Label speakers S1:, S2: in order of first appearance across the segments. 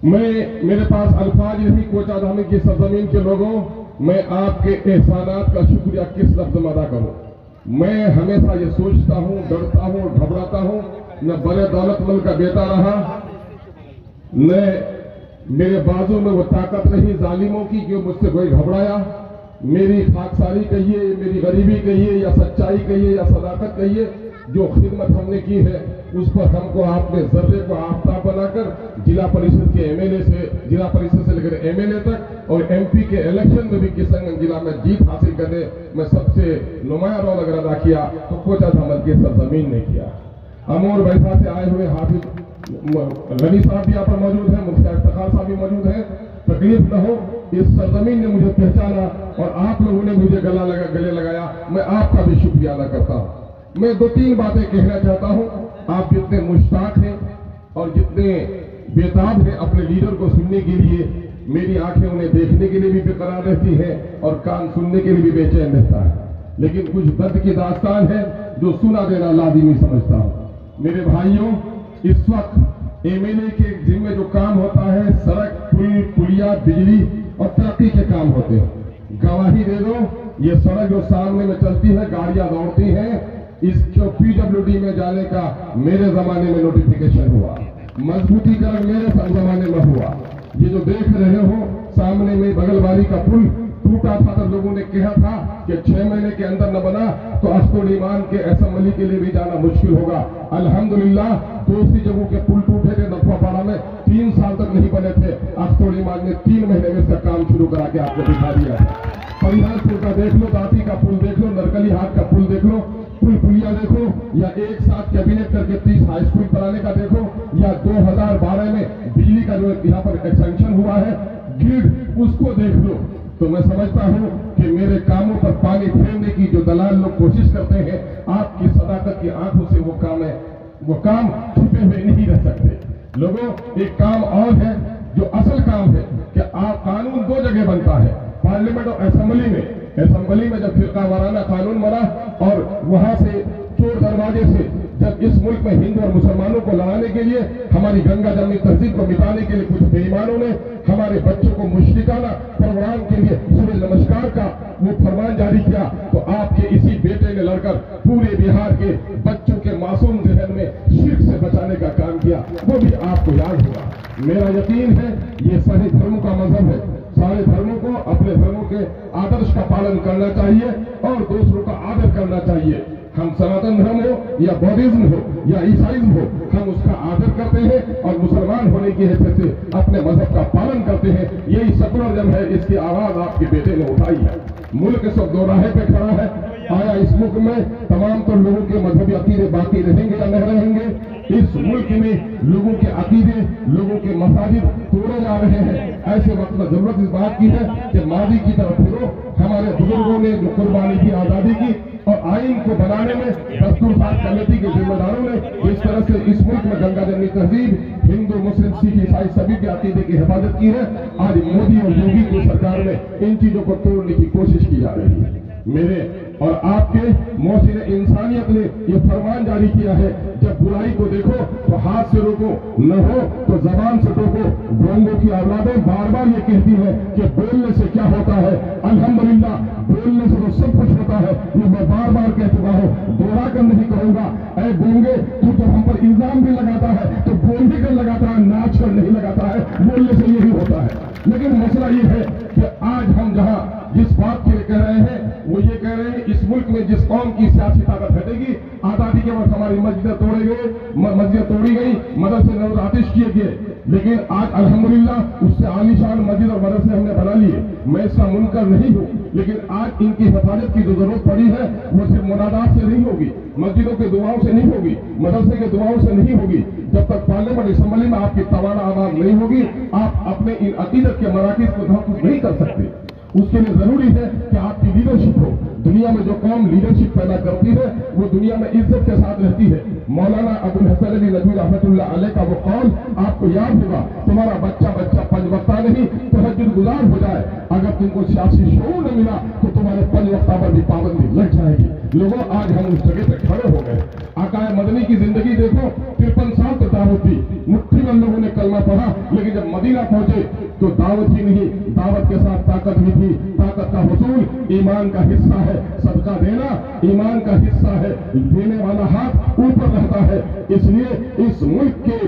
S1: मेरे पास अल्फाज नहीं कोचा धामी की सरजमीन के लोगों, मैं आपके एहसानात का शुक्रिया किस लफ्ज में अदा करूं। मैं हमेशा ये सोचता हूं, डरता हूं, घबराता हूं, न बड़े दौलतमंद का बेटा रहा, न मेरे बाजू में वो ताकत रही जालिमों की कि मुझसे कोई घबराया। मेरी खाकसारी कहिए, मेरी गरीबी कहिए, या सच्चाई कहिए, या सदाकत कहिए, जो खिदमत हमने की है उस पर हमको आपने जर्रे को आफ्ताब बनाकर जिला परिषद के एमएलए से, जिला परिषद से लेकर एमएलए तक और एमपी के इलेक्शन में भी किशनगंज जिला में जीत हासिल करने में सबसे नुमाया रोल अगर अदा किया तो कोचा धामल की सरजमीन ने किया। अमोर बैठा से आए हुए हाफिज गनी साहब भी यहाँ पर मौजूद है, मुफ्ती इफ्तिखार साहब भी मौजूद है। तकलीफ न हो, इस सरजमीन ने मुझे पहचाना और आप लोगों ने मुझे गले लगाया, मैं आपका भी शुक्रिया अदा करता हूं। मैं दो तीन बातें कहना चाहता हूं। आप जितने मुश्ताक हैं और जितने बेताब हैं अपने लीडर को सुनने के लिए, मेरी आंखें उन्हें देखने के लिए भी बेकरार रहती है और कान सुनने के लिए भी बेचैन रहता है, लेकिन कुछ दर्द की दास्तान है जो सुना देना लाजिमी समझता हूं। मेरे भाइयों, इस वक्त एमएलए के जिम्मे जो काम होता है, सड़क, पुल, पुलिया, बिजली और तरक्की के काम होते हैं। गवाही दे दो, ये सड़क जो सामने में चलती है, गाड़ियां दौड़ती हैं, इसको पीडब्ल्यूडी में जाने का मेरे जमाने में नोटिफिकेशन हुआ, मजबूतीकरण मेरे जमाने में हुआ। ये जो देख रहे हो सामने में बगलवाली का पुल टूटा था तो लोगों ने कहा था कि 6 महीने के अंदर न बना तो अस्तुल ईमान के असेंबली के लिए भी जाना मुश्किल होगा। अल्हम्दुलिल्लाह दूसरी जगहों के पुल टूटे थे, नफवापाड़ा में 3 साल तक नहीं बने थे, अस्तुल ईमान ने 3 महीने में इसका काम शुरू करा के आपको दिखा दिया था। परिहारपुर का देख लो, दाती का पुल देख लो, नरकली हाट का पुल देख लो, पुल पुलिया देखो, या एक साथ कैबिनेट करके 30 हाई स्कूल बनाने का देखो, या 2012 में बिजली का जो यहाँ पर एक्सटेंशन हुआ है ग्रिड, उसको देख लो। तो मैं समझता हूं कि मेरे कामों पर पानी फेरने की जो दलाल लोग कोशिश करते हैं, आपकी सदाकत की आंखों से वो काम छुपे हुए नहीं रह सकते। लोगों, एक काम और है जो असल काम है कि आप कानून 2 जगह बनता है, पार्लियामेंट और असेंबली में। असेंबली में जब फिरका वाराना कानून बना और वहां से चोर दरवाजे से जब इस मुल्क में हिंदू और मुसलमानों को लड़ाने के लिए, हमारी गंगा जमनी तहजीब को मिटाने के लिए कुछ बेईमानों ने हमारे बच्चों को मुश्रिकाना प्रोग्राम के लिए सूर्य नमस्कार का वो फरमान जारी किया, तो आपके इसी बेटे ने लड़कर पूरे बिहार के बच्चों के मासूम जहन में शिर्क से बचाने का काम किया, वो भी आपको याद होगा। मेरा यकीन है ये सारे धर्मों का मजहब है, सारे धर्मों को अपने धर्मों के आदर्श का पालन करना चाहिए और दूसरों का आदर करना चाहिए। हम सनातन धर्म हो या बौद्धिज्म हो या ईसाइज्म हो, हम उसका आदर करते हैं और मुसलमान होने की हैसियत से अपने मजहब का पालन करते हैं। यही सेकुलरिज्म है, इसकी आवाज आपके बेटे ने उठाई है। मुल्क सब दो राहे पे खड़ा है। आया इस मुल्क में तमाम तो लोगों के मजहबी अकीदे बाकी रहेंगे या नहीं रहेंगे? इस मुल्क में लोगों के अकीदे, लोगों के मसाजिद तोड़े जा रहे हैं। ऐसे वक्त में जरूरत इस बात की है कि माजी की तरफ फिरो। हमारे बुजुर्गों ने जो कुर्बानी की आजादी की और आइन को बनाने में दस्तूरसाज कमेटी के जिम्मेदारों ने इस तरह से इस मुल्क में गंगा जमनी तहजीब, हिंदू, मुस्लिम, सिख, ईसाई सभी के अकीदे की हिफाजत की है। आज मोदी और योगी की सरकार में इन चीजों को तोड़ने की कोशिश की जा रही है। मेरे और आपके मोहसिन इंसानियत ने यह फरमान जारी किया है, जब बुराई को देखो तो हाथ से रोको, न हो तो जबान से टोको। गोंगों की औलादें बार बार ये कहती है कि बोलने से क्या होता है। अल्हम्दुलिल्लाह, बोलने से तो सब कुछ होता है। ये मैं बार बार कह चुका हूँ, दोहरा कर नहीं कहूंगा। ऐ गोंगे, तू जब हम पर इल्जाम भी लगाता है तो बोल भी कर लगाता है, नाच कर नहीं लगाता है। बोलने से यही होता है। लेकिन मसला ये है कि आज हम जहां जिस बात के लिए कह रहे हैं वो ये कह रहे हैं, इस मुल्क में जिस कौम की सियासी ताकत घटेगी, आजादी के वक्त हमारी मस्जिदें तोड़ी गई, मदरसे नजर आतिश किए गए। लेकिन आज अल्हम्दुलिल्लाह उससे आलीशान मस्जिद और मदरसे हमने बना लिए। मैं इसका मुनकर नहीं हूँ, लेकिन आज इनकी हिफाजत की जो जरूरत पड़ी है वो सिर्फ मुनादात से नहीं होगी, मस्जिदों के दुआओं से नहीं होगी, मदरसे के दुआओं से नहीं होगी। जब तक पार्लियामेंट असेंबली में आपकी तवाना आवाज नहीं होगी, आप अपने इन अकीदत के मराकिज को तहफ़्फ़ुज़ नहीं कर सकते। उसके लिए जरूरी है कि आपकी लीडरशिप हो। दुनिया में जो कौम लीडरशिप पैदा करती है वो दुनिया में इज्जत के साथ रहती है। मौलाना अबुल हसन अली नदवी रहमतुल्लाह अलैह का वो कौल आपको याद होगा, तुम्हारा बच्चा 5 वक्ता नहीं तहज्जुद गुजार हो जाए, अगर तुमको सियासी शऊर न मिला तो तुम्हारे 5 वक्ता पर भी पाबंदी लग जाएगी। लोगों, आज हम उस जगह पे खड़े हो गए। आकाए मदनी की जिंदगी देखो, 53 साल तक होती, मुट्ठी में लोगों ने कलमा पढ़ा, लेकिन जब मदीना पहुंचे तो दावत ही नहीं, दावत के साथ ताकत भी थी। ताकत का हुसूल ईमान का हिस्सा है, सदका देना ईमान का हिस्सा है, देने वाला हाथ ऊपर रहता है। इसलिए इस मुल्क के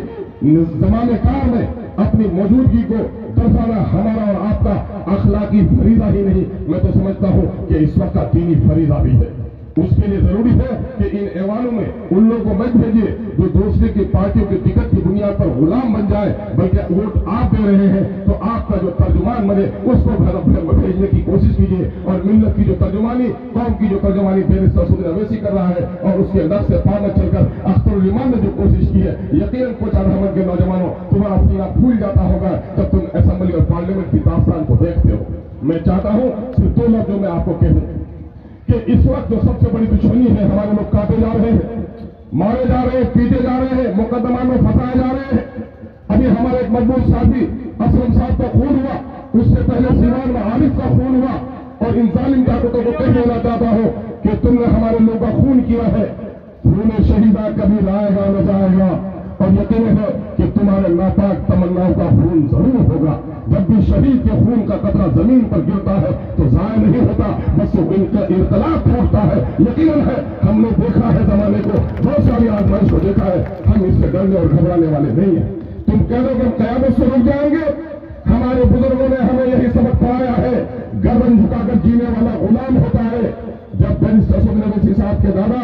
S1: जमाने कार में अपनी मौजूदगी को दर्शाना हमारा और आपका अखलाकी फरीजा ही नहीं, मैं तो समझता हूं कि इस वक्त का दीनी फरीजा भी है। उसके लिए जरूरी है कि इन ऐवानों में उन लोगों को मत भेजिए जो दूसरे की पार्टियों की टिकट की बुनियाद पर गुलाम बन जाए, बल्कि वोट आप दे रहे हैं तो आपका जो तर्जुमान बने उसको घर भेजने की कोशिश कीजिए। और मिल्लत की जो तर्जुमानी, कौम की जो तर्जुमानी बैरिस्टर सुदीन अवैसी कर रहा है और उसके लफ्ज से पार न चलकर अख्तरुल इमान ने जो कोशिश की है, यकीनन कुछ अहमद के नौजवानों तुम्हारा सीना फूल जाता होगा जब तुम असेंबली और पार्लियामेंट की दास्तान को देखते हो। मैं चाहता हूं सिर्फ दो लफ्ज जो मैं आपको कहूं कि इस वक्त जो सबसे बड़ी दुश्मनी है, हमारे लोग काटे जा रहे हैं, मारे जा रहे हैं, पीटे जा रहे हैं, मुकदमा में फंसाए जा रहे हैं। अभी हमारे एक मजबूत साथी असलम साहब का खून हुआ, उससे पहले सीवान में आरिफ का खून हुआ, और इन जालिम ताकतों को कह देना चाहता हूं कि तुमने हमारे लोगों का खून किया है, खून शहीदा कभी लाएगा न जाएगा, और यकीन है कि तुम्हारे नापाक तमन्नाओं का खून जरूर होगा। जब भी शहीद के खून का कतरा जमीन पर गिरता है तो जाया नहीं होता, बस वो इनका इरतलाब फूटता है। यकीन है हमने देखा है जमाने को, बहुत सारी आजमाइश को देखा है, हम इससे डरने और घबराने वाले नहीं है। तुम कह दो कि हम कयामत से रुक जाएंगे, हमारे बुजुर्गों ने हमें यही सबक पढ़ाया है, गर्दन झुकाकर जीने वाला गुलाम होता है। जब बैरिस्टर सुदीन अवैसी साहब के दादा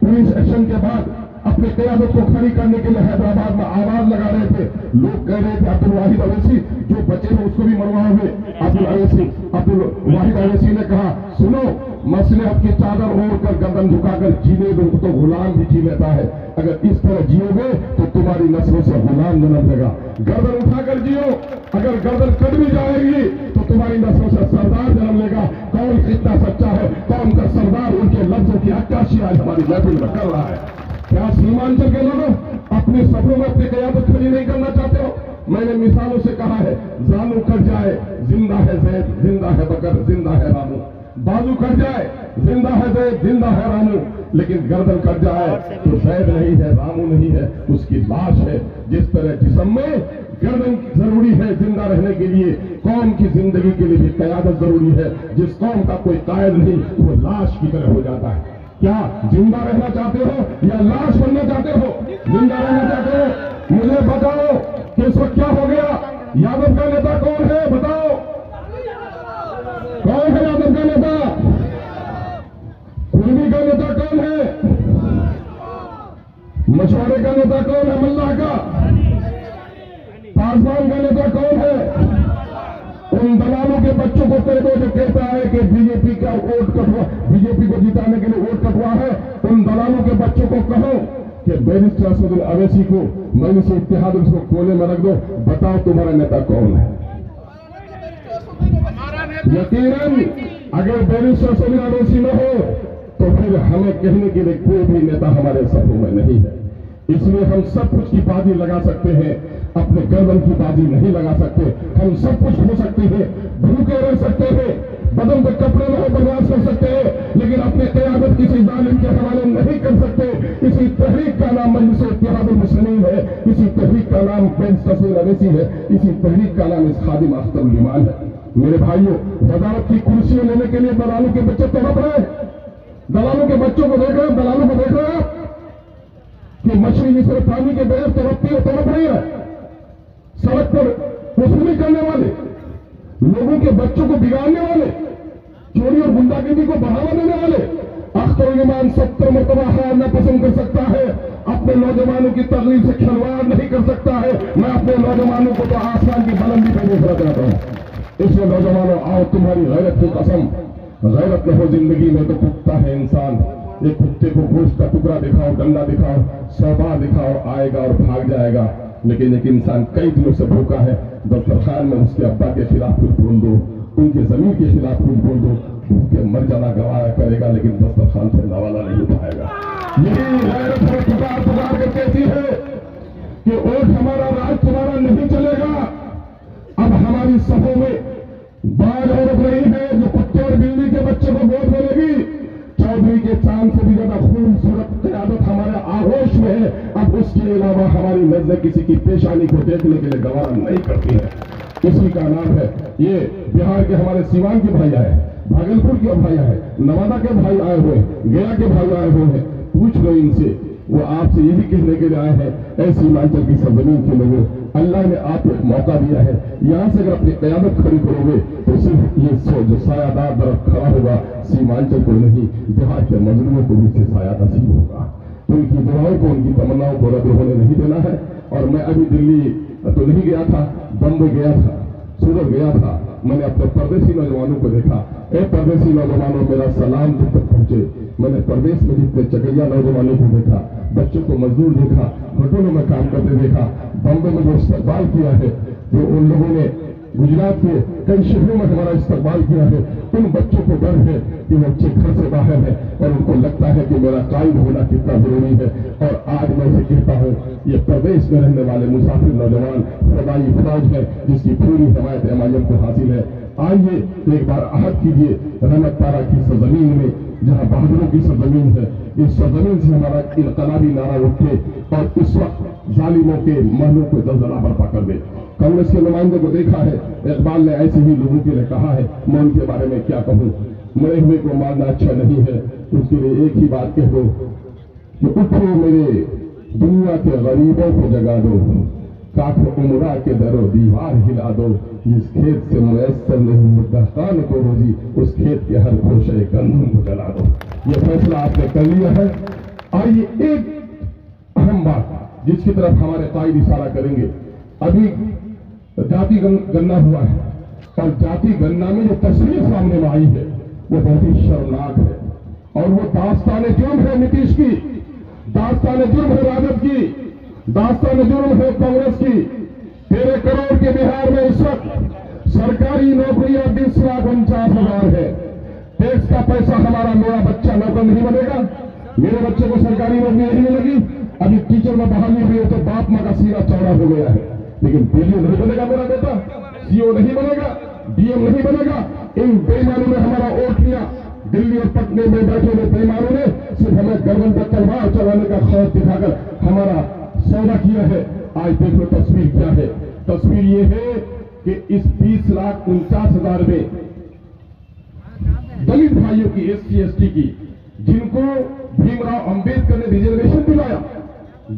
S1: पुलिस एक्शन के बाद अपने कयादत को खड़ी करने के लिए हैदराबाद में आवाज लगा रहे थे, लोग कह रहे थे अब्दुल वाहिद अवैसी जो बचे हैं उसको भी मरवाओगे। अब्दुल वाहिद अवैसी ने कहा, सुनो, मसलहत की चादर ओढ़कर गर्दन झुकाकर जीने दो तो गुलाम भी जी लेता है, अगर इस तरह जियोगे तो तुम्हारी नस्लों से गुलाम जन्म लेगा। गर्दन उठाकर जियो, अगर गर्दन कट भी जाएगी तो तुम्हारी नस्लों से सरदार जन्म लेगा। कौन कितना सच्चा है, कौन का सरदार, उनके लफ्जों की अक्काशी आज हमारी महफिल में कर रहा है। क्या सीमांचल के लोगों अपने सपनों में अपनी कयामत खड़ी नहीं करना चाहते हो? मैंने मिसालों से कहा है, जानू कट जाए जिंदा है जैद, जिंदा है बकर, जिंदा है रामू। बाजू कट जाए जिंदा है जैद, जिंदा है रामू, लेकिन गर्दन कट जाए तो जैद नहीं है, रामू नहीं है, उसकी लाश है। जिस तरह जिस्म में गर्दन जरूरी है जिंदा रहने के लिए, कौम की जिंदगी के लिए भी कयादत जरूरी है। जिस कौम का कोई कायद नहीं वो लाश की तरह हो जाता है। क्या जिंदा रहना चाहते हो या लाश बनना चाहते हो? जिंदा रहना चाहते हो? मुझे बताओ कि इस वक्त क्या हो गया? यादव का नेता कौन है? बताओ कौन है यादव का नेता? कुर्मी का नेता कौन है? मछुआरे का नेता कौन है? मल्लाह का? पासवान का नेता कौन है? उन दलालों के बच्चों को कह दो जो कहता है कि बीजेपी का वोट कटवा, बीजेपी को जिताने के लिए वोट कटवा है, उन दलालों के बच्चों को कहो कि बैरिस्टर सुदीन अवैसी को मजलिस इत्तेहाद उसको कोने में रख दो, बताओ तुम्हारा नेता कौन है? यकीनन अगर बैरिस्टर सुदीन अवैसी न हो तो फिर हमें कहने के लिए कोई भी नेता हमारे सफों में नहीं है। इसलिए हम सब कुछ की बाजी लगा सकते हैं, अपने गर्दन की बाजी नहीं लगा सकते। हम सब कुछ हो सकते हैं, भूखे रह सकते हैं, बदन पे कपड़े में बर्दाश्त कर सकते हैं, लेकिन अपने कयादत किसी जालिम के हवाले नहीं कर सकते। इसी तहरीक का नाम मजलिस इत्तेहाद मुस्लिमीन है, इसी तहरीक का नाम बैरिस्टर सुदीन अवैसी है, इसी तहरीक का नाम इस खादिम अख्तरुल इमान है। मेरे भाइयों, वजारत की कुर्सियां लेने के लिए दलालों के बच्चे तड़प रहे हैं। दलालों के बच्चों को देख रहे हैं, दलालों को देख रहे हैं कि मछली जिस तरह पानी के बगैर तड़पती है, तड़प रही है। सड़क पर वसूली करने वाले, लोगों के बच्चों को बिगाड़ने वाले, चोरी और गुंडागर्दी को बढ़ावा देने वाले, अख्तरुल इमान 70 मरतबा हारना पसंद कर सकता है, अपने नौजवानों की तकलीफ से खिलवाड़ नहीं कर सकता है। मैं अपने नौजवानों को तो आसमान की बुलंदी पर देखना चाहता हूं। इसलिए नौजवानों, आओ तुम्हारी गैरत की कसम, गैरत न हो जिंदगी में तो कुत्ता है इंसान। एक कुत्ते को गोश्त का टुकड़ा दिखाओ, डंडा दिखाओ, 100 बार दिखाओ, आएगा और भाग जाएगा। लेकिन एक इंसान कई दिनों से भूखा है, दस्तरखान में उसके अब्बा के खिलाफ कुछ बोल दो, उनके जमीन के खिलाफ कुछ बोल दो, भूखे मर जाना गवारा करेगा, लेकिन दस्तरखान से नवाला नहीं उठाएगा। यही गैरत है, पुकार पुकार कर कहती है कि वोट हमारा, राज तुम्हारा नहीं चलेगा। अब हमारी सफों में बाज औरत नहीं है जो कुत्ते और बिल्ली के बच्चे को वोट मिलेगी। चौधरी के चांद से भी ज्यादा खूबसूरत क़यादत हमारे आगोश में है। अब उसकी इसके अलावा हमारी नजर किसी की पेशानी को देखने के लिए गवारा नहीं करती है। इसी का नाम है, ये बिहार के हमारे सीवान के भाई आए, भागलपुर के भाई आए, नवादा के भाई आए हुए, गया के भाई आए हुए हैं। पूछ लो इनसे, वो आपसे यही कहने के लिए आए हैं, ऐ सीमांचल की सरजमीन के लोगों, अल्लाह ने आपको एक मौका दिया है, यहाँ से अगर अपनी कयामत खड़ी करोगे तो सिर्फ ये जो सायादार दरख्त खड़ा होगा सीमांचल को नहीं, बिहार के मजलूमों को भी साया नसीब होगा। उनकी दुआओं को, उनकी तमन्नाओं को रद्द होने नहीं देना है। और मैं अभी दिल्ली तो नहीं गया था, बम्बई गया था, सूरत गया था, मैंने अपने परदेसी नौजवानों को देखा। ए परदेसी नौजवानों, मेरा सलाम जब तक पहुंचे। मैंने प्रदेश में जितने चकैया नौजवानों को देखा, बच्चों को मजदूर देखा, होटलों में काम करते देखा, बम्बई में जो इस्तेमाल किया है, जो उन लोगों ने गुजरात के कई शहरों में हमारा इस्तेमाल किया है, उन बच्चों को डर है कि वो बच्चे घर से बाहर है और उनको लगता है कि मेरा कायम होना कितना जरूरी है। और आज मैं उसे कहता हूँ, ये प्रदेश में रहने वाले मुसाफिर नौजवान फदाई फौज है जिसकी पूरी हिमायत एमआईएम को हासिल है। आइए एक बार आहद कीजिए रहमत तारा की सरजमीन में, जहाँ बहादुरों की सरजमीन है, इस सरजमीन से हमारा इनकलाबी नारा उठे और इस वक्त जालिमों के महलों को दलदला बर्पा कर दे। कांग्रेस के नुमाइंदों को देखा है, इकबाल ने ऐसे ही लोगों के लिए कहा है, मैं उनके बारे में क्या कहूँ। मरे हुए को मारना अच्छा नहीं है, उसके लिए एक ही बात कह दो कि उठो मेरे दुनिया के गरीबों को जगा दो, काफ उमरा के दरो दीवार हिला दो, जिस खेत से मुयस्सर नहीं दहकान को रोजी, उस खेत के हर खोशे गंदम को जला दो। ये फैसला आपने कर लिया है। आइए एक अहम बात जिसकी तरफ हमारे कायद इशारा करेंगे। अभी जाति गणना हुआ है और जाति गणना में जो तस्वीर सामने में आई है वो बहुत ही शर्मनाक है, और वो दास्ताने जुर्म है नीतीश की, दास्ताने जुर्म है राजद की, दास्ताने जुर्म है कांग्रेस की। 13 करोड़ के बिहार में इस वक्त सरकारी नौकरियां 20,49,000 है। टैक्स का पैसा हमारा, मेरा बच्चा नौकर नहीं बनेगा, मेरे बच्चे को सरकारी नौकरी नहीं मिलेगी। अभी टीचर में बहाली हुई है तो बाप मां का सीना चौड़ा हो गया है, लेकिन पीओ नहीं बनेगा मेरा बेटा, सीओ नहीं बनेगा, डीएम नहीं बनेगा। इन बेईमानों ने हमारा वोट लिया, दिल्ली और पटने में बैठे हुए बेईमानों ने सिर्फ हमें गर्दन पर तलवार चलाने का खौफ दिखाकर हमारा सौदा किया है। आज देख लो तस्वीर क्या है। तस्वीर ये है कि इस 20,49,000 में दलित भाइयों की, SC ST की, जिनको भीमराव अंबेडकर ने रिजर्वेशन दिलाया,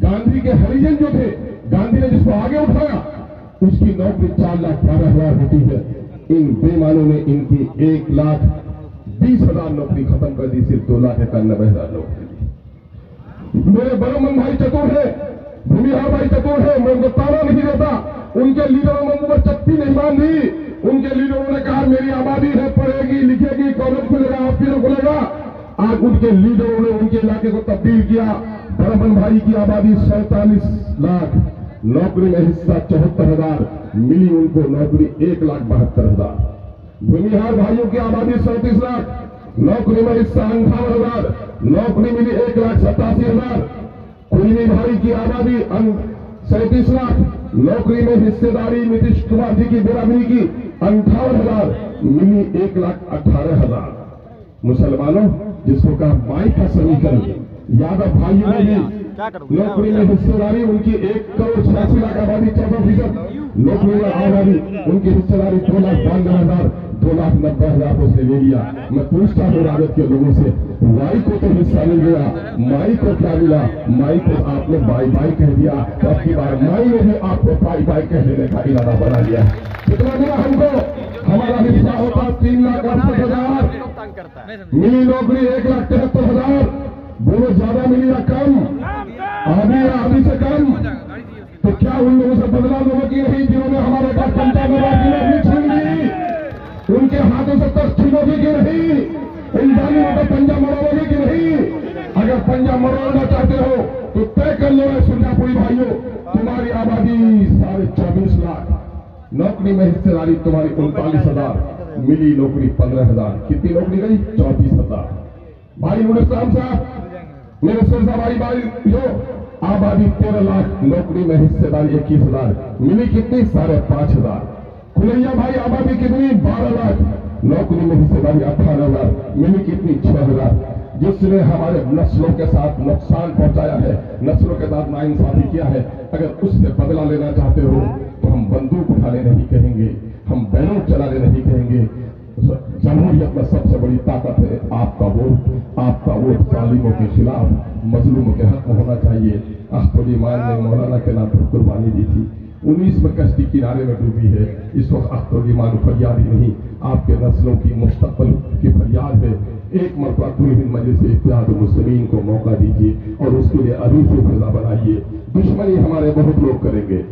S1: गांधी के हरिजन जो थे, गांधी ने जिसको आगे उठाया, उसकी नौकरी 4,12,000 होती है। इन बेईमानों ने इनकी 1,20,000 नौकरी खत्म कर दी, सिर्फ 2,91,000 नौकरी दी। मेरे बड़मन भाई चतुर है, भूमिहार भाई चतुर है, मैं उनको ताना नहीं देता। उनके लीडरों ने मुझे चप्पी नहीं बांधी, उनके लीडरों ने कहा मेरी आबादी है, पढ़ेगी लिखेगी, कॉलेज खुलेगा, हॉस्पिटल खुलेगा। आज उनके लीडरों ने उनके इलाके को तब्दील किया। बड़मन भाई की आबादी 47 लाख, नौकरी में हिस्सा 74,000 मिली, उनको नौकरी 1,72,000। भूमिहार भाइयों की आबादी 37 लाख, नौकरी में हिस्सा 58,000, नौकरी मिली 1,87,000। कुली भाई की आबादी 37 लाख, नौकरी में हिस्सेदारी नीतीश कुमार जी की बिरादरी की 58,000 मिली 1,18,000। मुसलमानों, जिसको कहा माई का समीकरण, यादव भाइयों ने भी नौकरी में हिस्सेदारी, उनकी 1,86,00,000 आबादी 14%, नौकरी में आबादी उनकी हिस्सेदारी 2,92,000, 2,90,000 को उसने ले लिया। मैं पूछता हूँ राजद के लोगों से, माई को तो हिस्सा मिल गया, माई को क्या मिला? माई को आपने बाई बाई कह दिया, तो अब की बार माई ने भी आपको बाई बाई कह देने का इरादा बना लिया। कितना मिला हमको? हमारा हिस्सा होता 3,68,000, मिली नौकरी 1,73,000। बोलो ज्यादा मिली या कम? आधी से कम। तो क्या उन लोगों से बदला लोगों की नहीं जिन्होंने हमारे पास 95,000 की नौकरी छीन ली? उनके हाथों से तक छीनोगी कि नहीं? इन जालिमों को पंजा मरोगे कि नहीं? अगर पंजा मरोड़ना चाहते हो तो तय कर लो सुरजापुरी भाइयों, तुम्हारी आबादी 24.5 लाख, नौकरी में हिस्सेदारी तुम्हारी 39,000, मिली नौकरी 15,000। कितनी नौकरी गई? 24,000। भाई मुनिस्लाम साहब, मेरे सिरसा भाई जो आबादी 13 लाख, नौकरी में हिस्सेदारी 21,000, मिली कितनी? 5,500। खुलैया भाई आबादी कितनी? 12 लाख, नौकरी में हिस्सेदारी 18,000, मिली कितनी? 6,000। जिसने हमारे नस्लों के साथ नुकसान पहुंचाया है, नस्लों के साथ नाइंसाफी किया है, अगर उससे बदला लेना चाहते हो तो हम बंदूक उठाने नहीं कहेंगे, हम बैनर चलाने नहीं कहेंगे। जमहूरियत में सबसे बड़ी ताकत है आपका वोट। आपका वोट जालिमों के खिलाफ, मजलूमों के हक में होना चाहिए। अख्तर ईमान ने मौलाना के नाम पर कुर्बानी दी थी, 19 में कश्ती किनारे में डूबी है। इस वक्त अख्तर ईमान फरियाद ही नहीं, आपके नस्लों की मुस्तकबिल की फरियाद है। एक मरतबा पूरी हिंद मजलिस इत्तेहाद मुस्लिमीन को मौका दीजिए और उसके लिए अभी से फिजा बनाइए। दुश्मनी हमारे बहुत लोग करेंगे।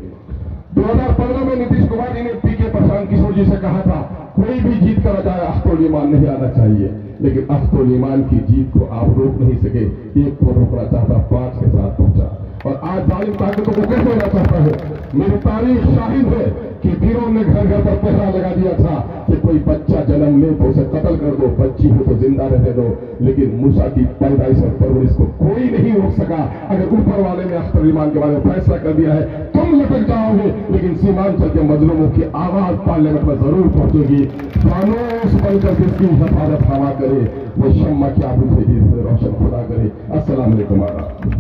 S1: 2015 में नीतीश कुमार जी ने पीके प्रशांत किशोर जी से कहा था कोई भी जीत कर जाए अख्तर ईमान नहीं आना चाहिए, लेकिन अख्तर ईमान की जीत को आप रोक नहीं सके। एक को रोकना चाहता, 5 के साथ पहुंचा, और आज जालिम ताकतों को कैसे होना चाहता है। मेरी तारीख शाहिद है कि वीरों ने घर घर पर पहरा लगा दिया था कि कोई बच्चा जन्म ले तो उसे कत्ल कर दो, बच्ची हो तो जिंदा रहने दो, लेकिन मूसा की पैदाइश और परवरिश को कोई नहीं रोक सका। अगर ऊपर वाले ने अख्तर ईमान के बारे में फैसला कर दिया है, तुम लटक जाओगे, लेकिन सीमांचल के मजलूमों की आवाज पार्लियामेंट में जरूर पहुंचेगी। खामोश बनकर जिसकी हिफाजत हवा करे, वो शम्मा की आबू से रोशन खुदा करे। अस्सलाम वालेकुम।